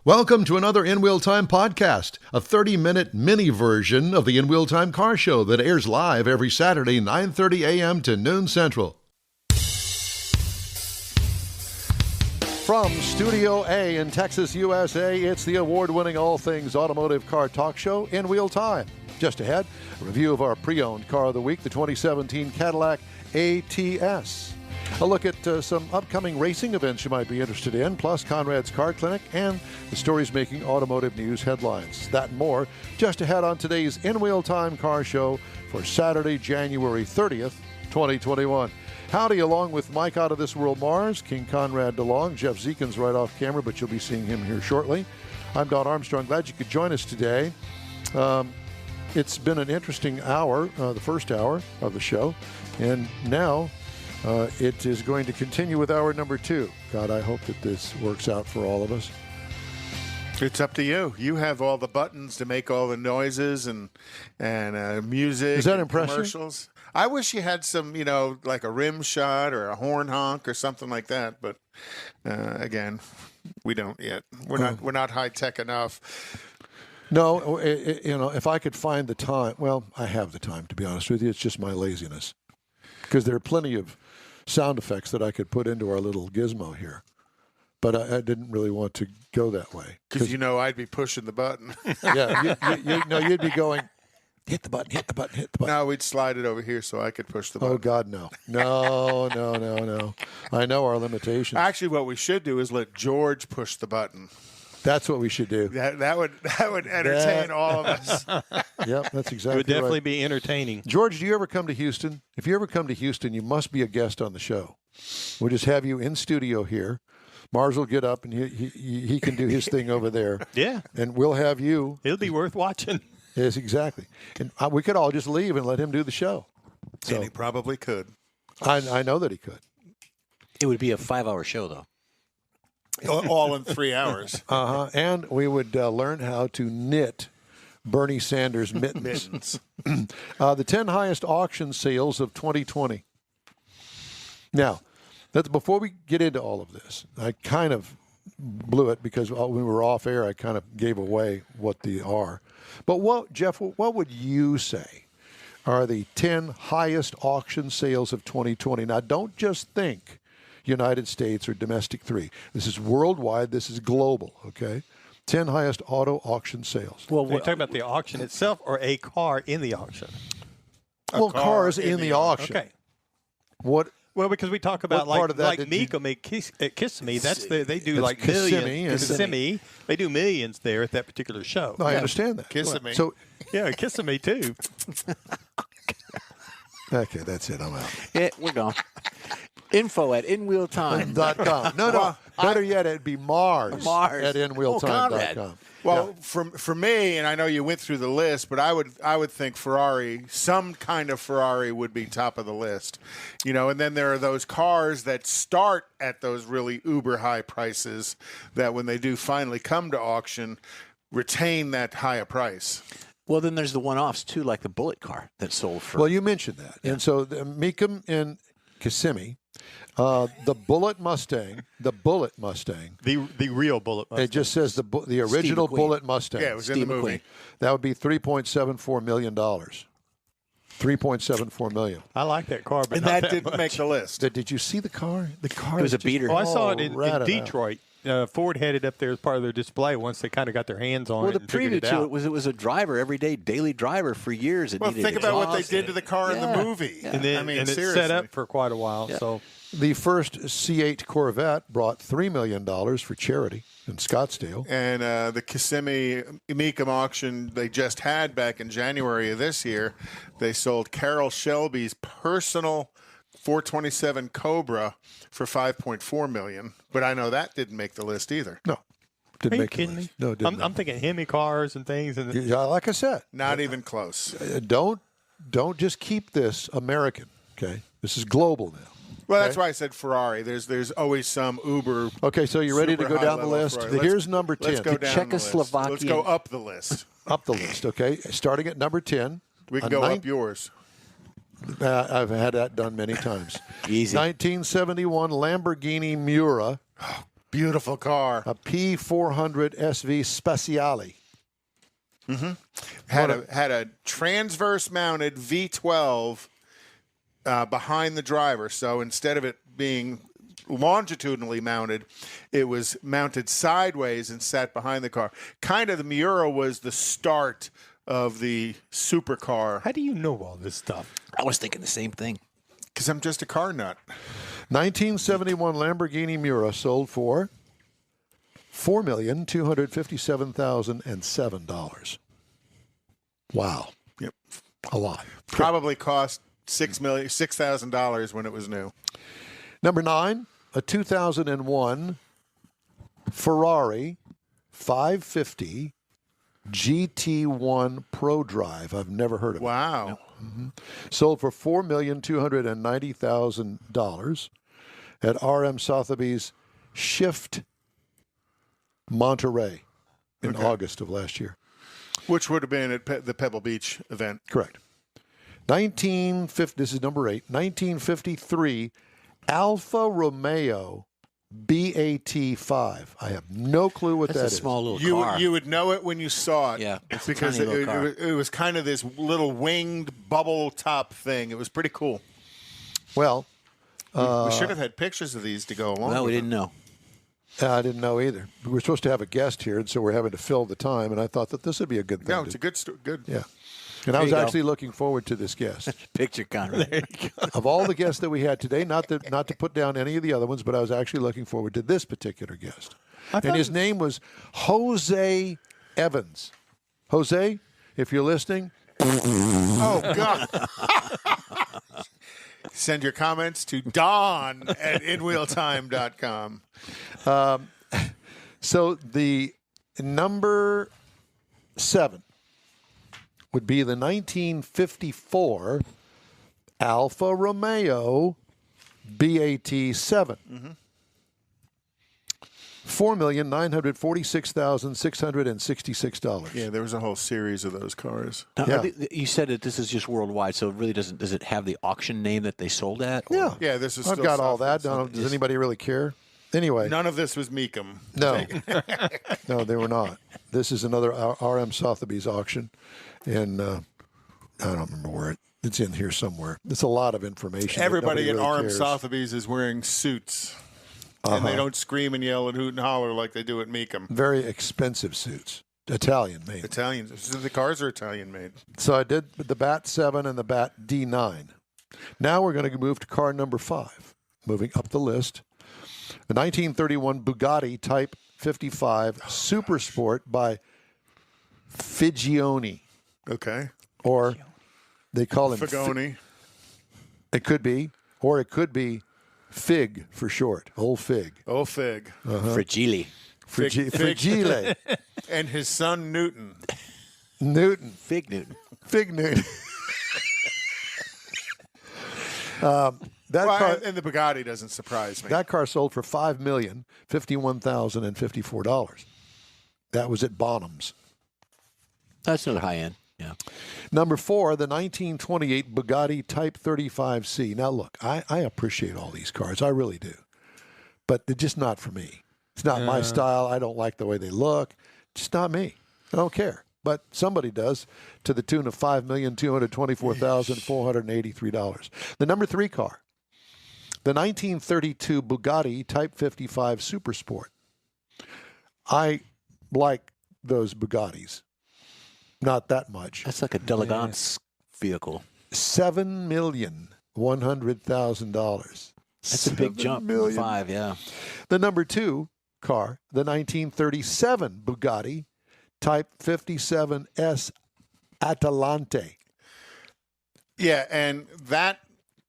Welcome to another In Wheel Time podcast, a 30-minute mini version of the In Wheel Time car show that airs live every Saturday, 9:30 a.m. to noon Central. From Studio A in Texas, USA, it's the award-winning all things automotive car talk show, In Wheel Time. Just ahead, a review of our pre-owned car of the week, the 2017 Cadillac ATS. A look at some upcoming racing events you might be interested in, plus Konrad's Car Clinic and the stories making automotive news headlines. That and more just ahead on today's In Wheel Time car show for Saturday, January 30th, 2021. Howdy, along with Mike out of this world Mars, King Konrad DeLong. Jeff Dziekan's right off camera, but you'll be seeing him here shortly. I'm Don Armstrong. Glad you could join us today. It's been an interesting hour, the first hour of the show, and now it is going to continue with hour number 2. God, I hope that this works out for all of us. It's up to you. You have all the buttons to make all the noises and music. Is that impressive? Commercials. I wish you had some, like a rim shot or a horn honk or something like that. But again, we don't yet. We're not high tech enough. No, if I could find the time, well, I have the time, to be honest with you. It's just my laziness. Because there are plenty of sound effects that I could put into our little gizmo here. But I didn't really want to go that way. Because I'd be pushing the button. Yeah, you'd be going, hit the button, hit the button, hit the button. No, we'd slide it over here so I could push the button. Oh, God, no. No. I know our limitations. Actually, what we should do is let George push the button. That's what we should do. That would entertain all of us. Yep, that's exactly right. It would definitely be entertaining. George, do you ever come to Houston? If you ever come to Houston, you must be a guest on the show. We'll just have you in studio here. Mars will get up and he can do his thing over there. Yeah. And we'll have you. It'll be worth watching. Yes, exactly. And we could all just leave and let him do the show. So, and he probably could. I know that he could. It would be a 5-hour show, though. All in 3 hours. And we would learn how to knit Bernie Sanders mittens. The 10 highest auction sales of 2020. Now, that's before we get into all of this. I kind of blew it because when we were off air, I kind of gave away what they are. But Jeff, what would you say are the 10 highest auction sales of 2020? Now, don't just think United States or domestic 3. This is worldwide. This is global, okay? 10 highest auto auction sales. Well, you're talking about the auction itself or a car in the auction? Cars in the auction. Okay. What? Well, because we talk about like Mika make Kiss Me. That's they do like millions. Kissimmee. They do millions there at that particular show. No, I understand that. Kissimmee. So yeah, Kissimmee Me too. Okay, that's it. I'm out. Yeah, we're gone. Info at InWheelTime.com. No. Better yet, it'd be Mars at InWheelTime.com. Well, for me, and I know you went through the list, but I would think Ferrari, some kind of Ferrari would be top of the list. And then there are those cars that start at those really uber high prices that when they do finally come to auction, retain that higher price. Well, then there's the one-offs, too, like the Bullet car that sold for... Well, you mentioned that. Yeah. And so Mecum and Kissimmee, the Bullet Mustang. The real Bullet Mustang. It just says the original Bullet Mustang. Yeah, it was in the movie. That would be $3.74 million. $3.74 million. I like that car, but and not that didn't make the list. Did you see the car? The car was a beater. I saw it in Detroit. Ford had it up there as part of their display once they kind of got their hands on it. Well, the preview to it was a driver, everyday daily driver for years. Think about what they did to the car in the movie. Yeah. And it's set up for quite a while. Yeah. So the first C8 Corvette brought $3 million for charity in Scottsdale. And the Kissimmee Mecum auction they just had back in January of this year, they sold Carroll Shelby's personal 427 Cobra for $5.4 million, but I know that didn't make the list either. No, didn't make the list. Me? No, didn't. I'm thinking Hemi cars and things, and yeah, like I said, not even close. Don't just keep this American. Okay, this is global now. Well, that's why I said Ferrari. There's always some Uber. Okay, so you ready to go down the list? Here's number 10. Let's go down Czechoslovakia. Let's go up the list. Up the list. Okay, starting at number 10. We can go up yours. I've had that done many times. Easy. 1971 Lamborghini Miura. Beautiful car. A P400 SV Speciale. Mm-hmm. Had a transverse mounted V12 behind the driver. So instead of it being longitudinally mounted, it was mounted sideways and sat behind the car. Kind of the Miura was the start of the supercar. How do you know all this stuff? I was thinking the same thing. Because I'm just a car nut. 1971 Lamborghini Miura sold for $4,257,007. Wow. Yep. A lot. Probably cost $6,000 when it was new. Number 9, a 2001 Ferrari 550 GT1 Pro Drive. I've never heard of it. Wow. Mm-hmm. Sold for $4,290,000 at RM Sotheby's Shift Monterey in August of last year. Which would have been at the Pebble Beach event. Correct. 1950. This is number 8. 1953 Alfa Romeo BAT5. I have no clue what that is. That's a small little car. You would know it when you saw it. Yeah, because it was kind of this little winged bubble top thing. It was pretty cool. Well, we should have had pictures of these to go along. No, we didn't know. I didn't know either. We were supposed to have a guest here, and so we're having to fill the time, and I thought that this would be a good thing. No, it's a good story. Good. Yeah. And I was actually looking forward to this guest. Picture, Konrad. Of all the guests that we had today, not to put down any of the other ones, but I was actually looking forward to this particular guest. And his name was Jose Evans. Jose, if you're listening. Oh, God. Send your comments to Don at inwheeltime.com. So the number 7 would be the 1954 Alfa Romeo BAT7. Mm-hmm. $4,946,666. Yeah, there was a whole series of those cars. Now, you said that this is just worldwide, so it really does it have the auction name that they sold at? Or? Yeah. Yeah, this is I've still got all that. software. Does anybody really care? Anyway. None of this was Meekum. No. No, they were not. This is another RM Sotheby's auction. And I don't remember where it's in here somewhere. It's a lot of information. Everybody at really RM cares. Sotheby's is wearing suits. And they don't scream and yell and hoot and holler like they do at Meekum. Very expensive suits. Italian made. Italians. The cars are Italian made. So I did the BAT 7 and the BAT D9. Now we're going to move to car number 5. Moving up the list. The 1931 Bugatti Type 55 Super Sport by Figioni. Okay. Or they call him Figoni. It could be. Or it could be Fig for short. Old Fig. Oh, Fig. Fragile. Fragile. And his son, Newton. Newton. Fig Newton. Fig Newton. Car, and the Bugatti doesn't surprise me. That car sold for $5,051,054. That was at Bonhams. That's not high end. Yeah. Number 4, the 1928 Bugatti Type 35C. Now, look, I appreciate all these cars. I really do. But they're just not for me. It's not my style. I don't like the way they look. Just not me. I don't care. But somebody does, to the tune of $5,224,483. The number 3 car, the 1932 Bugatti Type 55 Super Sport. I like those Bugattis. Not that much. That's like a d'elegance vehicle. $7,100,000. That's a big jump from 5, yeah. The number 2 car, the 1937 Bugatti Type 57S Atalante. Yeah, and that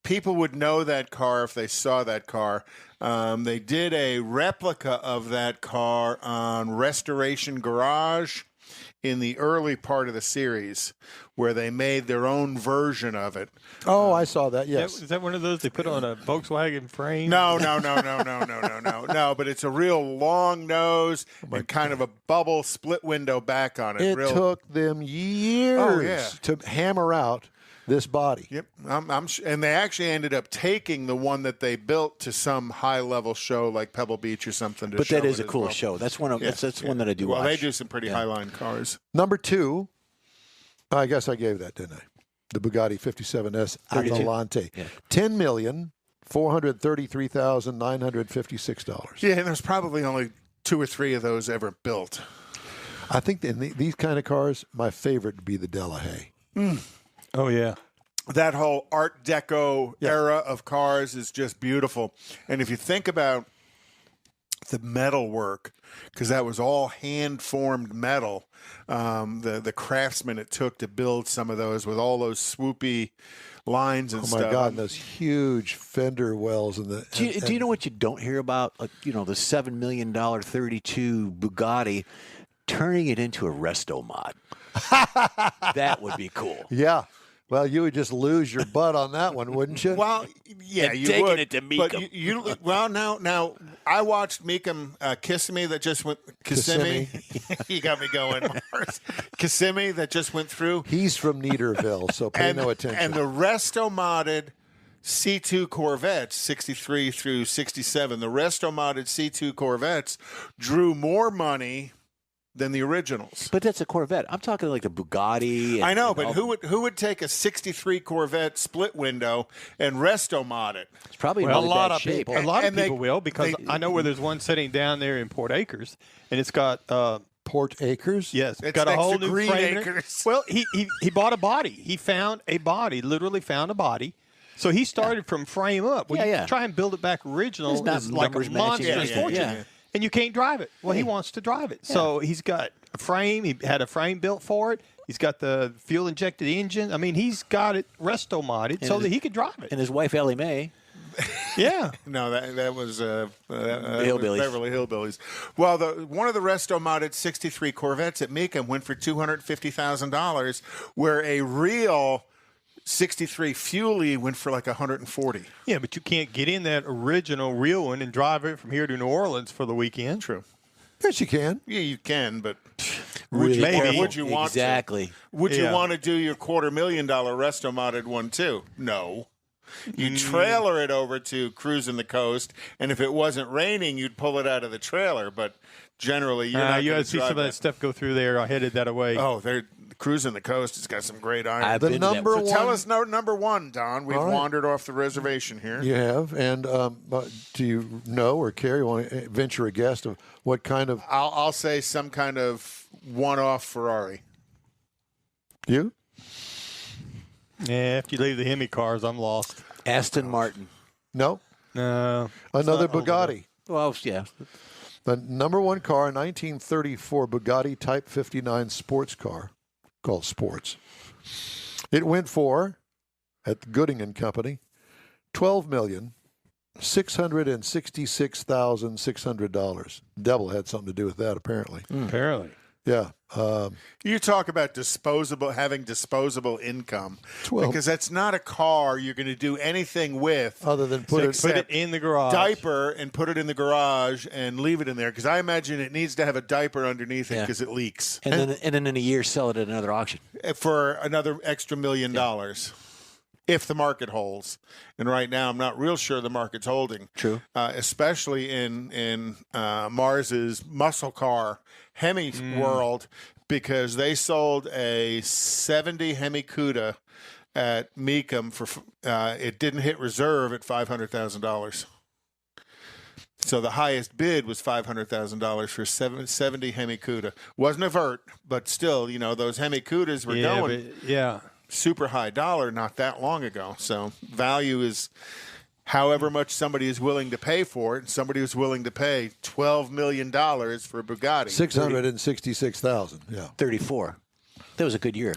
people would know that car if they saw that car. They did a replica of that car on Restoration Garage in the early part of the series, where they made their own version of it. Oh, I saw that. Yes. Is that one of those they put on a Volkswagen frame? No. But it's a real long nose and kind of a bubble split window back on it. It took them years to hammer out this body. Yep, and they actually ended up taking the one that they built to some high-level show like Pebble Beach or something. But that is a cool show. That's one of that's one that I do watch. Well, they do some pretty high-line cars. Number 2, I guess I gave that, didn't I? The Bugatti 57S Adelante. Yeah. $10,433,956. Yeah, and there's probably only 2 or 3 of those ever built. I think in these kind of cars, my favorite would be the Delahaye. Oh, yeah. That whole Art Deco era of cars is just beautiful. And if you think about the metal work, because that was all hand-formed metal, the craftsman it took to build some of those with all those swoopy lines and stuff. Oh, my God, and those huge fender wells. Do you know what you don't hear about? The $7 million 32 Bugatti, turning it into a resto mod. That would be cool. Yeah. Well, you would just lose your butt on that one, wouldn't you? Well, yeah, and you taking would. It to Meekum. Well, now I watched Meekum Kissimmee that just went Kissimmee. You got me going, Mars. Kissimmee that just went through. He's from Neaterville, so pay no attention. And the resto-modded C2 Corvettes, 63 through 67, the resto-modded C2 Corvettes drew more money than the originals. But that's a Corvette. I'm talking like the Bugatti. I know, but who would take a 63 Corvette split window and resto mod it? It's probably a lot of shape. people. A lot of people will, because I know where there's one sitting down there in Port Acres, and it's got Port Acres? Yes, it's got a whole new Green frame. Acres. Well, he bought a body. He found a body, literally found a body. So he started from frame up. Well, you try and build it back original, it's like a monstrous fortune. Yeah. And you can't drive it. Well, he wants to drive it. Yeah. So he's got a frame. He had a frame built for it. He's got the fuel-injected engine. I mean, he's got it resto-modded so that he could drive it. And his wife, Ellie Mae. Yeah. No, that was Hillbillies. Beverly Hillbillies. Well, one of the resto-modded 63 Corvettes at Meekum went for $250,000, where a real 63 Fuelie went for like 140. Yeah, but you can't get in that original real one and drive it from here to New Orleans for the weekend. True. Yes, you can. Yeah, you can, but would you want exactly. to? Would you want to do your $250,000 resto-modded one too? No. You trailer it over to cruising the coast, and if it wasn't raining, you'd pull it out of the trailer. But generally, you're not. You got to see some of that stuff go through there. I headed that away. Oh, they're cruising the coast. It's got some great iron. The number one. So tell us number one, Don. We've wandered off the reservation here. You have, and do you know or care? You want to venture a guess of what kind of? I'll say some kind of one-off Ferrari. You? Yeah, if you leave the Hemi cars, I'm lost. Aston Martin. No. No. Another Bugatti. Well, yeah. The number one car, 1934 Bugatti Type 59 sports car, called Sports. It went for, at the Gooding and Company, $12,666,600. Devil had something to do with that, apparently. Apparently. Yeah. You talk about having disposable income, because that's not a car you're going to do anything with other than put it in the garage, diaper, and put it in the garage and leave it in there. Because I imagine it needs to have a diaper underneath it because it leaks. And then in a year sell it at another auction for another extra $1 million. If the market holds. And right now, I'm not real sure the market's holding. True. Especially in Mars's muscle car Hemi world, because they sold a 70 Hemi Cuda at Meekum for it didn't hit reserve at $500,000. So the highest bid was $500,000 for 70 Hemi Cuda. Wasn't a vert, but still, those Hemi Cudas were going. Super high dollar not that long ago. So value is however much somebody is willing to pay for it. And somebody was willing to pay $12 million for a Bugatti. $666,000. Yeah. 34. That was a good year.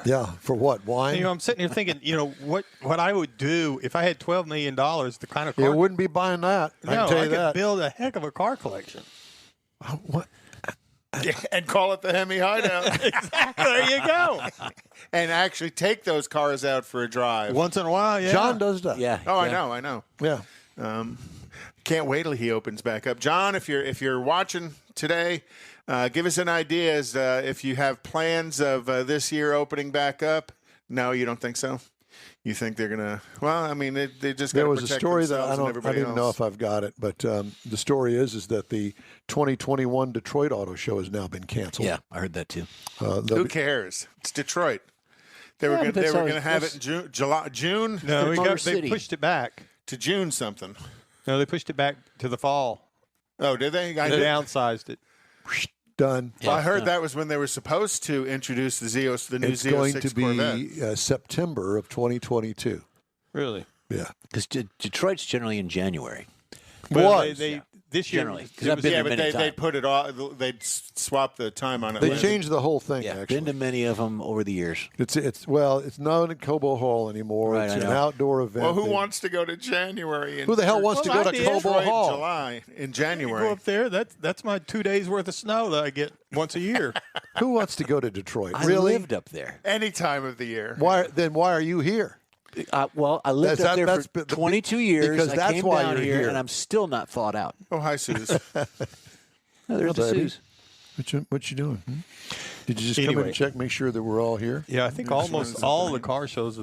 Yeah. For what? Wine? I'm sitting here thinking, what I would do if I had $12 million, the kind of car. You wouldn't be buying that. No, I can tell you that. Could build a heck of a car collection. What? And call it the Hemi Hideout. Exactly. There you go. And actually take those cars out for a drive. Once in a while, yeah. John does that. Yeah. Oh, yeah. I know. Yeah. Can't wait till he opens back up. John, if you're watching today, give us an idea as if you have plans of this year opening back up. No, you don't think so? You think they're gonna? Well, I mean, they just There gotta was a protect story that themselves and I everybody didn't know else. if I've got it, but the story is that the 2021 Detroit Auto Show has now been canceled. Yeah, I heard that too. Who cares? It's Detroit. They were Yeah, but that's going always- to have it in June. No, Motor they City. pushed it back. To June something. No, they pushed it back to the fall. Oh, did they? They downsized it. Done. Well, I heard Yeah. that was when they were supposed to introduce the new It's going Z06 to be Corvette. September of 2022. Really? Yeah. Because Detroit's generally in January. Well, Was. they this year Generally, 'cause it I've was- been Yeah, there but many they'd times. put it all. They'd swap the time on it. They later. changed the whole thing, Yeah, actually. been to many of them over the years. It's not at Cobo Hall anymore. Right, it's I an know. outdoor event. Well, who They- wants to go to January? Who the hell wants to Well, go I to did. Cobo Detroit in Hall? July, in Go January. up there. That's my 2 days worth of snow that I get once a year. Who wants to go to Detroit? I Really? lived up there. Any time of the year. Why are you here? Well, I lived up there that's for the- 22 years. because I that's came why down you're here, here. and I'm still not thawed out. Oh, hi, Suze. No, there's the baby. Suze. What you doing? Did you just come in Anyway. and check, make sure that we're all here? Yeah, I think almost all the car shows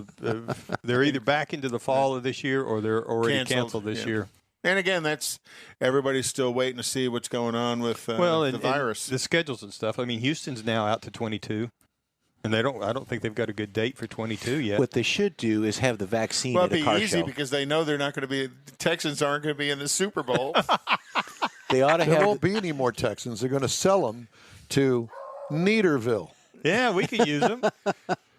they're either back into the fall of this year or they're already canceled this yeah. year. And again, that's everybody's still waiting to see what's going on with the virus. the schedules and stuff. I mean, Houston's now out to 22, and I don't think they've got a good date for 22 yet. What they should do is have the vaccine Well, at a it'd car be easy show. because they know they're not going to be. The Texans aren't going to be in the Super Bowl. They ought to There have. won't be any more Texans. They're going to sell them to Neaterville. Yeah, we could use them.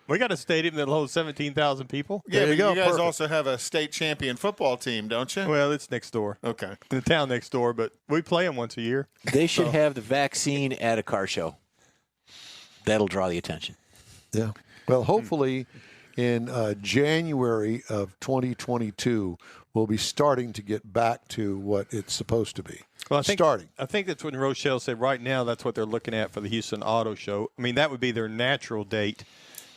We got a stadium that'll hold 17,000 people. Yeah, There you but go, you guys perfect. also have a state champion football team, don't you? Well, it's next door. Okay. In the town next door, but we play them once a year. They should have the vaccine at a car show. That'll draw the attention. Yeah. Well, hopefully in January of 2022, we'll be starting to get back to what it's supposed to be. Well, starting. I think that's what Rochelle said. Right now, that's what they're looking at for the Houston Auto Show. I mean, that would be their natural date,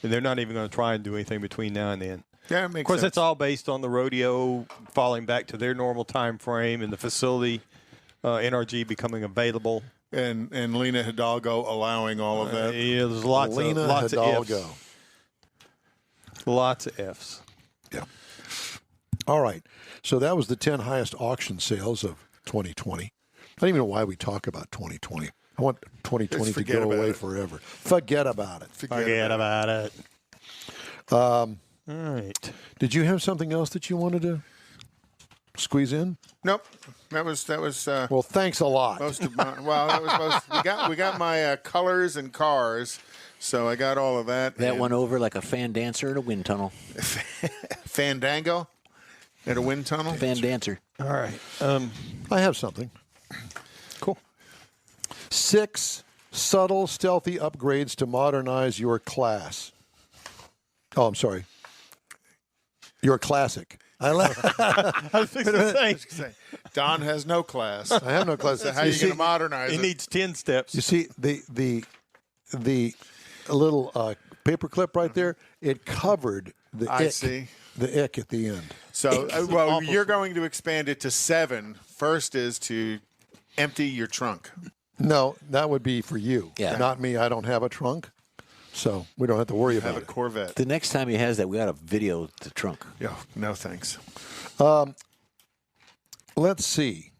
and they're not even going to try and do anything between now and then. Yeah, it makes Of course, sense. that's all based on the rodeo falling back to their normal time frame and the facility NRG becoming available. And Lena Hidalgo allowing all of that. Yeah, there's lots Lena of Hidalgo. ifs. Lots of ifs. Yeah. All right. So that was the 10 highest auction sales of 2020. I don't even know why we talk about 2020. I want 2020 to forget go about away it. forever. Forget about it. Forget about it. All right. Did you have something else that you wanted to squeeze in? Nope. That was Well, thanks a lot. most of my. Well, that was most. We got my colors and cars, so I got all of that. That and went over like a fan dancer in a wind tunnel. Fandango at a wind tunnel. Fan dancer. All right. I have something. Cool. 6 subtle, stealthy upgrades to modernize your class. Oh, I'm sorry. Your classic. I was fixing to say, Don has no class. I have no class. So how are you going to modernize he it? needs 10 steps. You see the little paper clip right there. It covered the I ick, see. the ick at the end. So, well, you're going to expand it to 7. First is to empty your trunk. No, that would be for you. Yeah. Not me. I don't have a trunk, so we don't have to worry Have about a it. Corvette. The next time he has that, we got to video the trunk. Yeah, no thanks. Let's see.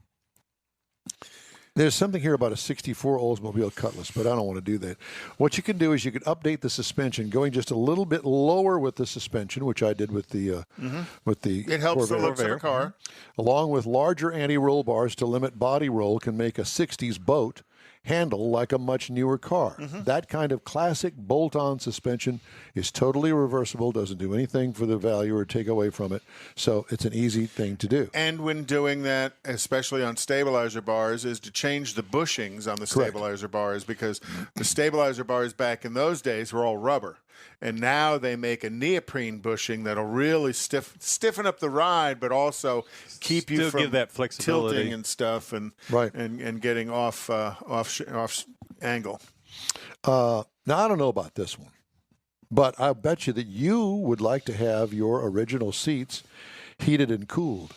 There's something here about a 64 Oldsmobile Cutlass, but I don't want to do that. What you can do is you can update the suspension, going just a little bit lower with the suspension, which I did with the It helps the Corvair. looks of a car. Along with larger anti-roll bars to limit body roll, can make a 60s boat handle like a much newer car. That kind of classic bolt-on suspension is totally reversible, doesn't do anything for the value or take away from it. So it's an easy thing to do. And when doing that, especially on stabilizer bars, is to change the bushings on the Correct. stabilizer bars, because the stabilizer bars back in those days were all rubber. And now they make a neoprene bushing that'll really stiffen up the ride, but also keep you Still from give that flexibility. tilting and stuff, and Right. and getting off angle. Now, I don't know about this one, but I bet you that you would like to have your original seats heated and cooled.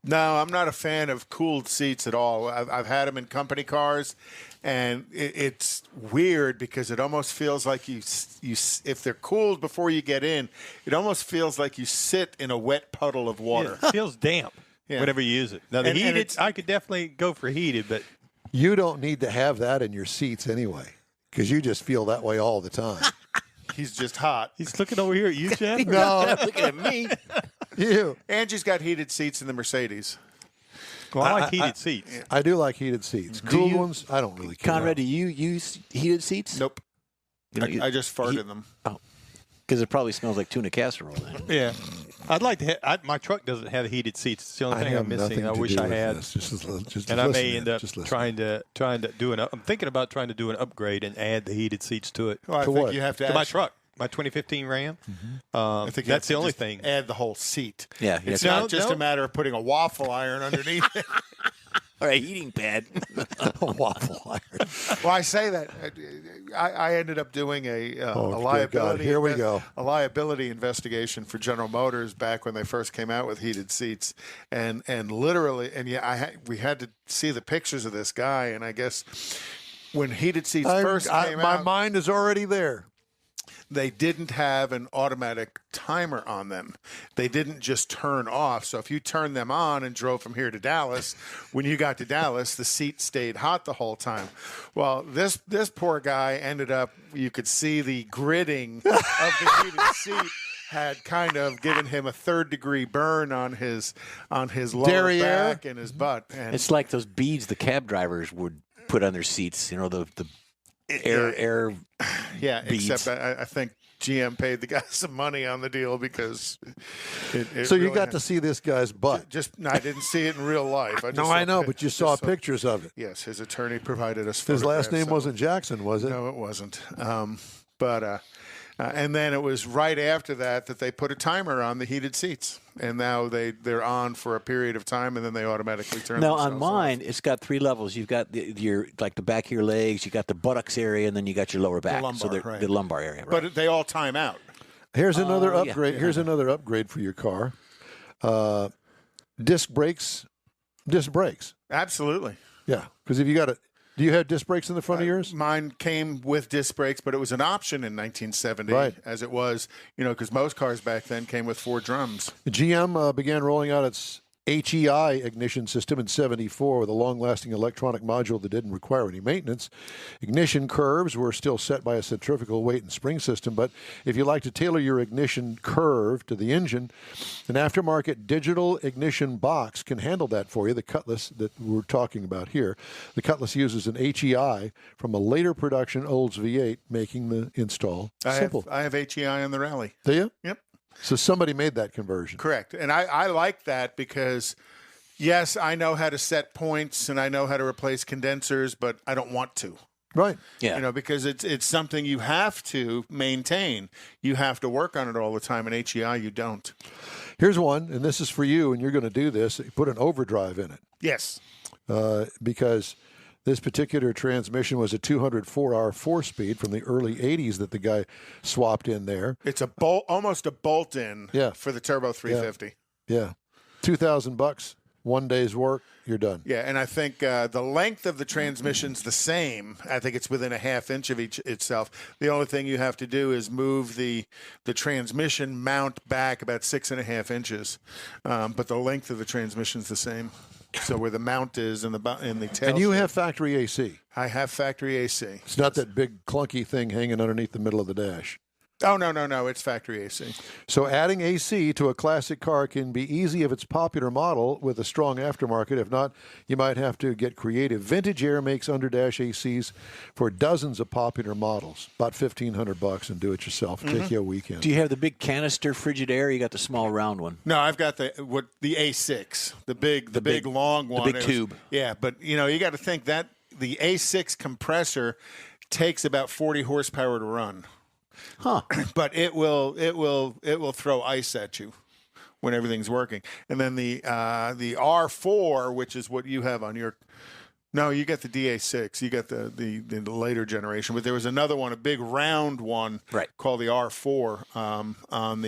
No, I'm not a fan of cooled seats at all. I've had them in company cars, and it's weird because it almost feels like you if they're cooled before you get in, it almost feels like you sit in a wet puddle of water. It feels damp whenever you use it. Now, the heated, I could definitely go for heated, but You don't need to have that in your seats anyway, because you just feel that way all the time. He's just hot. he's looking over here at you, Jeff. No, looking at me. You. Angie's got heated seats in the Mercedes. Well, I like heated seats. I do like heated seats. Cooled ones, I don't really care. Conrad, do you use heated seats? Nope. I just farted in them. Oh, because it probably smells like tuna casserole then. Yeah. I'd like to have, my truck doesn't have heated seats. It's the only thing I'm missing. I wish I had. Just I may end up trying to do I'm thinking about trying to do an upgrade and add the heated seats to it. Well, I To think what? you have to To my actually- truck, my 2015 Ram. I think you That's have to the only just thing. Add the whole seat. Yeah, It's yeah. not just a matter of putting a waffle iron underneath it. Or a heating pad. a waffle iron. Well, I say that I ended up doing a good God. liability. Here we go. A liability investigation for General Motors back when they first came out with heated seats, and literally, and we had to see the pictures of this guy, and I guess when heated seats first came my out, mind is already there. they didn't have an automatic timer on them. They didn't just turn off. So if you turned them on and drove from here to Dallas, when you got to Dallas, the seat stayed hot the whole time. Well, this poor guy ended up, you could see the gridding of the heated seat had kind of given him a third-degree burn on his lower Derriere? back and his butt. And It's like those beads the cab drivers would put on their seats. You know, the air. yeah, beads. except I think GM paid the guy some money on the deal because it So you really got had- to see this guy's butt. No, I didn't see it in real life. I just No, saw I know, pic- but you just saw pictures of it. Yes, his attorney provided us. His last photographs name of wasn't Jackson, was it? No, it wasn't. And then it was right after that they put a timer on the heated seats, and now they're on for a period of time, and then they automatically turn. Now themselves on mine, it's got three levels. You've got your like the back of your legs, you got the buttocks area, and then you got your lower back. lumbar, so they're right. the lumbar area. off. Right. But they all time out. Here's another yeah. upgrade. Here's another upgrade for your car. Disc brakes. Disc brakes. Absolutely. Yeah, because if you got do you have disc brakes in the front of yours? Mine came with disc brakes, but it was an option in 1970, Right. as it was, because most cars back then came with 4 drums. GM began rolling out its HEI ignition system in '74 with a long-lasting electronic module that didn't require any maintenance. Ignition curves were still set by a centrifugal weight and spring system, but if you like to tailor your ignition curve to the engine, an aftermarket digital ignition box can handle that for you. The Cutlass that we're talking about here, the Cutlass uses an HEI from a later production Olds V8, making the install simple. I have HEI on the Rally. Do you? Yep. So somebody made that conversion. Correct. And I like that because, yes, I know how to set points and I know how to replace condensers, but I don't want to. Right. Yeah. Because it's something you have to maintain. You have to work on it all the time. In HEI, you don't. Here's one, and this is for you, and you're going to do this. Put an overdrive in it Yes. because this particular transmission was a 204R 4-speed from the early 80s that the guy swapped in there. It's almost a bolt-in for the Turbo 350. Yeah. $2,000, 1 day's work, you're done. Yeah, and I think the length of the transmission's the same. I think it's within a half inch of itself. The only thing you have to do is move the transmission mount back about 6.5 inches, but the length of the transmission's the same. So where the mount is in the tail. And you have factory AC. I have factory AC. It's not that big clunky thing hanging underneath the middle of the dash. Oh, no. It's factory AC. So adding AC to a classic car can be easy if it's a popular model with a strong aftermarket. If not, you might have to get creative. Vintage Air makes underdash ACs for dozens of popular models. About $1,500 and do it yourself. Take you a weekend. Do you have the big canister Frigidaire? Or you got the small round one. No, I've got the A6, the big long one. The big tube. Yeah, but you got to think that the A6 compressor takes about 40 horsepower to run. Huh. But it will throw ice at you when everything's working. And then the R4, which is what you have on your. No, you got the DA6. You got the later generation. But there was another one, a big round one, right, called the R4 on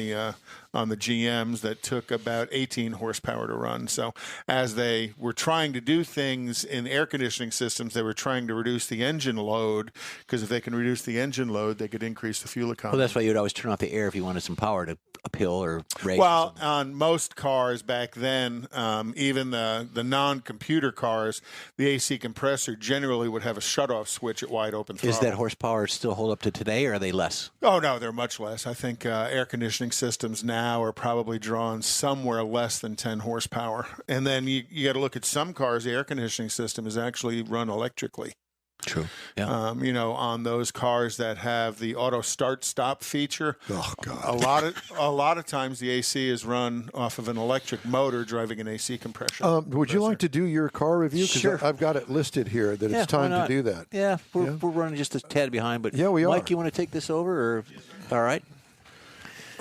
on the GMs that took about 18 horsepower to run. So as they were trying to do things in air conditioning systems, they were trying to reduce the engine load, because if they can reduce the engine load, they could increase the fuel economy. Well, that's why you would always turn off the air if you wanted some power to uphill or race. Well, on most cars back then, even the non-computer cars, the AC compressor generally would have a shutoff switch at wide open throttle. Is that horsepower still hold up to today, or are they less? Oh, no, they're much less. I think air conditioning systems now are probably drawing somewhere less than 10 horsepower. And then you got to look at some cars, the air conditioning system is actually run electrically. True. Yeah. On those cars that have the auto start-stop feature, Oh, God. a lot of times the AC is run off of an electric motor driving an AC compressor. Would you like to do your car review? 'Cause Sure. I've got it listed here that it's time to do that. Yeah, we're running just a tad behind, but Yeah, we are. Mike, you want to take this over, or all right?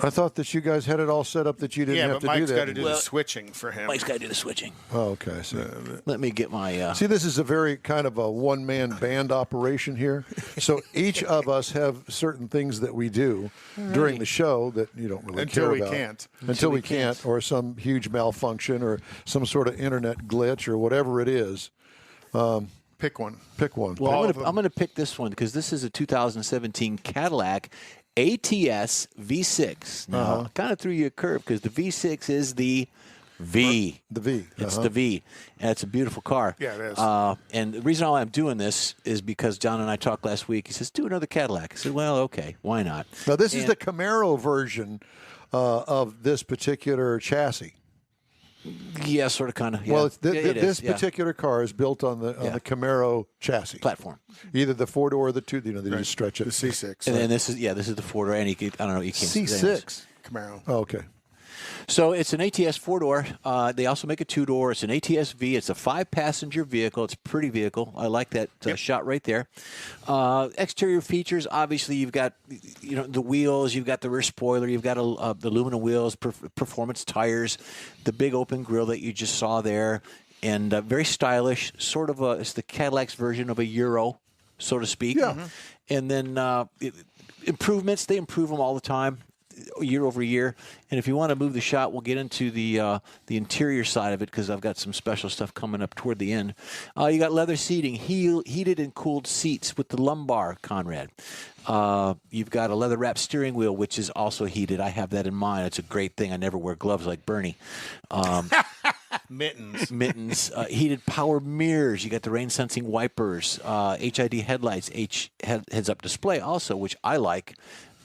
I thought that you guys had it all set up that you didn't Yeah, have but to do Mike's that. got to do the switching for him. Mike's got to do the switching. Oh, okay. Let me get my. See, this is a very kind of a one-man band operation here. So each of us have certain things that we do during the show that you don't really Until care we about. can't. Until we can't, or some huge malfunction, or some sort of internet glitch, or whatever it is. Pick one. Pick one. Well, I'm going to pick this one because this is a 2017 Cadillac ATS V6. Now, kind of threw you a curve because the V6 is the V. The V. It's the V, and it's a beautiful car. Yeah, it is. And the reason why I'm doing this is because John and I talked last week. He says, do another Cadillac. I said, well, okay, why not? Now, this is the Camaro version of this particular chassis. Yeah, sort of, kind of. Yeah. Well, it's Yeah, it is, this yeah. particular car is built on the Camaro chassis platform. Either the 4-door or the 2. They just stretch it. The C6. And then this is the 4-door, and I don't know, you can't. C6. Camaro. Oh, okay. So it's an ATS 4-door. They also make a 2-door. It's an ATS V. It's a 5-passenger vehicle. It's a pretty vehicle. I like that shot right there. Exterior features, obviously, you've got the wheels. You've got the rear spoiler. You've got the aluminum wheels, performance tires, the big open grille that you just saw there, and very stylish. Sort of it's the Cadillac's version of a Euro, so to speak. Yeah. And then improvements. They improve them all the time, year over year. And if you want to move the shot, we'll get into the interior side of it because I've got some special stuff coming up toward the end. You got leather seating, heated and cooled seats with the lumbar, Konrad. You've got a leather-wrapped steering wheel, which is also heated. I have that in mine. It's a great thing. I never wear gloves like Bernie. Mittens. Heated power mirrors. You got the rain-sensing wipers, HID headlights, heads-up display also, which I like.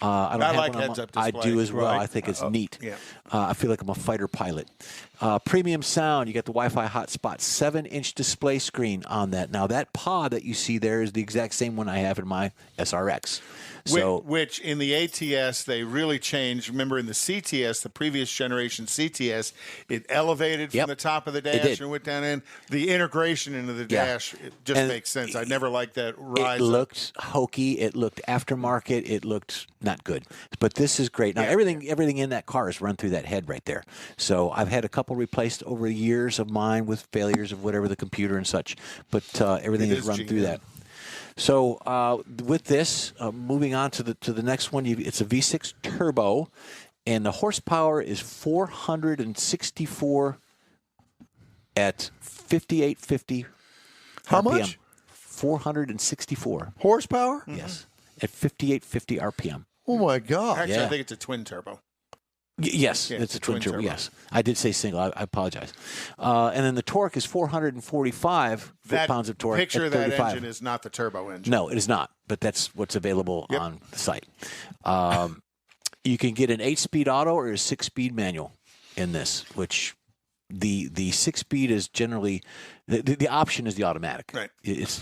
I like heads-up display. I do as well. Right. I think it's neat. Yeah. I feel like I'm a fighter pilot. Premium sound. You got the Wi-Fi hotspot, 7-inch display screen on that. Now, that pod that you see there is the exact same one I have in my SRX. So, which in the ATS, they really changed. Remember, in the CTS, the previous generation CTS, it elevated from the top of the dash and went down in. The integration into the dash, it just makes sense. I never liked that rise. It looked hokey. It looked aftermarket. It looked not good. But this is great. Now, everything in that car is run through that head right there. So I've had a couple replaced over the years of mine with failures of whatever, the computer and such. But everything is run through that. So with this, moving on to the next one, it's a V6 turbo, and the horsepower is 464 at 5850 How RPM. much? 464. Horsepower? Yes, at 5850 RPM. Oh, my God. Actually, I think it's a twin turbo. Yes, it's a twin turbo. Yes, I did say single. I apologize. And then the torque is 445 foot-pounds of torque. Picture at that 35. engine is not the turbo engine. No, it is not. But that's what's available on the site. You can get an 8-speed auto or a 6-speed manual in this, which the 6-speed is generally the option is the automatic. Right. It's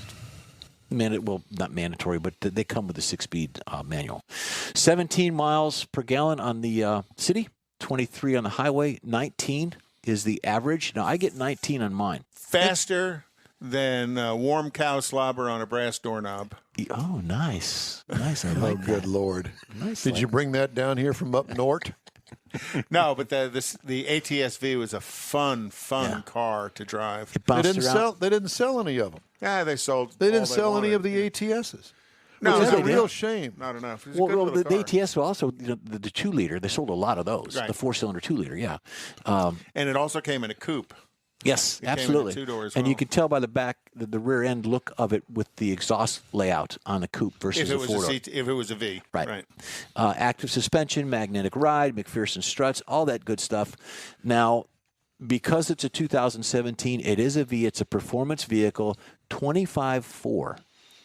not mandatory, but they come with a 6-speed manual. 17 miles per gallon on the city, 23 on the highway, 19 is the average. Now, I get 19 on mine. Faster than warm cow slobber on a brass doorknob. Oh, nice. Nice. I like that. Good Lord. Nice. Did you bring that down here from up north? No, but the ATS V was a fun car to drive. It bounced around. They didn't sell any of them. Yeah, they sold. They all didn't sell any wanted. of the ATSs. No, Which is a not real enough. shame. Not enough. It's a Well, good little the car. ATS also, the 2-liter, they sold a lot of those. Right. The 4-cylinder 2-liter, yeah. And it also came in a coupe. Yes, came in a absolutely. 2-door as And you well. can tell by the back, the rear end look of it with the exhaust layout on the coupe versus If it was a 4-door. if it was a V. Right. Active suspension, magnetic ride, McPherson struts, all that good stuff. Now, because it's a 2017, it is a V. It's a performance vehicle, 25,400.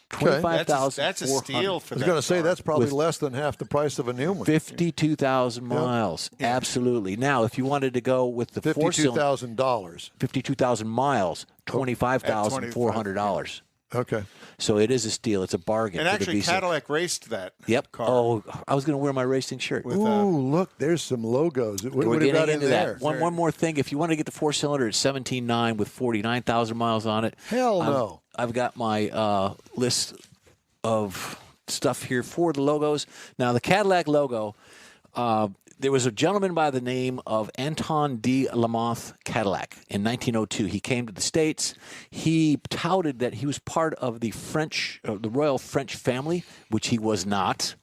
That's a steal for I was that going to say car. that's probably With- less than half the price of a new one. 52,000 miles. Absolutely. Now, if you wanted to go with the 4-cylinder, $52,000. 52,000 miles, $25,400. Okay. So it is a steal. It's a bargain. And for the actually, V6. Cadillac raced that Yep. car. Oh, I was going to wear my racing shirt. Ooh, look, there's some logos. What We're have you got getting in into there? that. One more thing. If you want to get the 4-cylinder, it's 17.9 with 49,000 miles on it. Hell no. I've got my list of stuff here for the logos. Now, the Cadillac logo, there was a gentleman by the name of Anton de Lamothe Cadillac in 1902. He came to the States. He touted that he was part of the French, the royal French family, which he was not.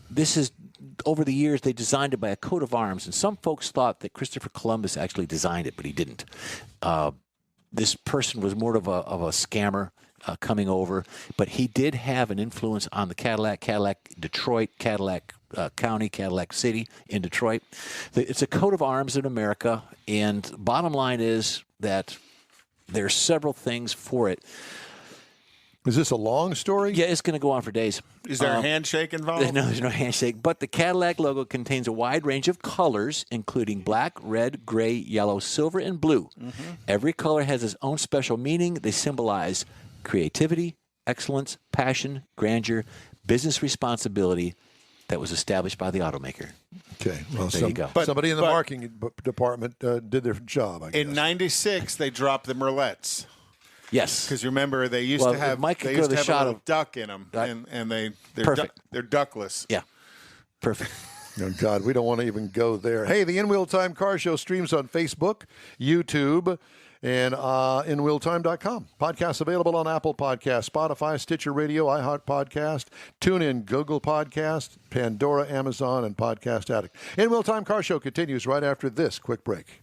This is, over the years, they designed it by a coat of arms, and some folks thought that Christopher Columbus actually designed it, but he didn't. This person was more of a scammer coming over, but he did have an influence on the Cadillac Detroit, Cadillac County, Cadillac City in Detroit. It's a coat of arms in America, and bottom line is that there's several things for it. Is this a long story? Yeah, it's going to go on for days. Is there a handshake involved? No, there's no handshake. But the Cadillac logo contains a wide range of colors, including black, red, gray, yellow, silver, and blue. Mm-hmm. Every color has its own special meaning. They symbolize creativity, excellence, passion, grandeur, business responsibility that was established by the automaker. Okay. Well, There you go. somebody in the marketing department did their job, I guess. In '96, they dropped the Merlettes. Yes. Because you remember they used Well, to have Mike could they go used to to the have a shot little of- duck in them, and they're Perfect. they're duckless. Yeah. Perfect. Oh, God, we don't want to even go there. Hey, the In Wheel Time Car Show streams on Facebook, YouTube, and InWheelTime.com. Podcasts available on Apple Podcasts, Spotify, Stitcher Radio, iHeart Podcast, TuneIn, Google Podcast, Pandora, Amazon, and Podcast Addict. In Wheel Time Car Show continues right after this quick break.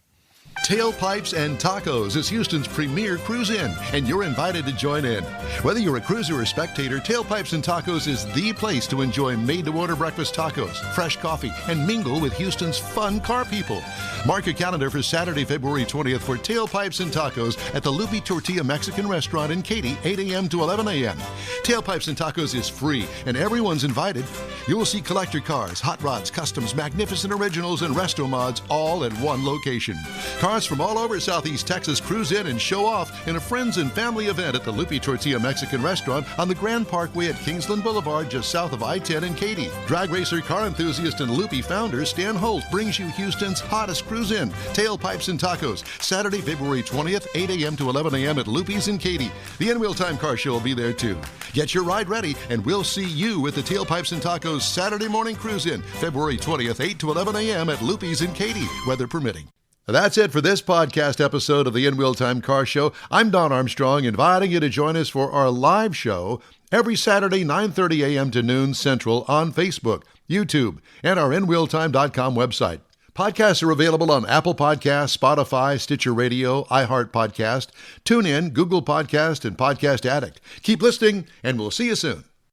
Tailpipes and Tacos is Houston's premier cruise-in, and you're invited to join in. Whether you're a cruiser or spectator, Tailpipes and Tacos is the place to enjoy made-to-order breakfast tacos, fresh coffee, and mingle with Houston's fun car people. Mark your calendar for Saturday, February 20th for Tailpipes and Tacos at the Lupi Tortilla Mexican Restaurant in Katy, 8 a.m. to 11 a.m. Tailpipes and Tacos is free, and everyone's invited. You will see collector cars, hot rods, customs, magnificent originals, and resto mods all at one location. Cars from all over Southeast Texas cruise in and show off in a friends and family event at the Lupi Tortilla Mexican Restaurant on the Grand Parkway at Kingsland Boulevard, just south of I-10 in Katy. Drag racer, car enthusiast, and Lupi founder Stan Holt brings you Houston's hottest cruise in, Tailpipes and Tacos, Saturday, February 20th, 8 a.m. to 11 a.m. at Lupi's in Katy. The In Wheel Time Car Show will be there too. Get your ride ready, and we'll see you at the Tailpipes and Tacos Saturday morning cruise in, February 20th, 8 to 11 a.m. at Lupi's in Katy, weather permitting. That's it for this podcast episode of the In Wheel Time Car Show. I'm Don Armstrong, inviting you to join us for our live show every Saturday, 9:30 a.m. to noon Central on Facebook, YouTube, and our InWheelTime.com website. Podcasts are available on Apple Podcasts, Spotify, Stitcher Radio, iHeart Podcast, TuneIn, Google Podcast, and Podcast Addict. Keep listening, and we'll see you soon.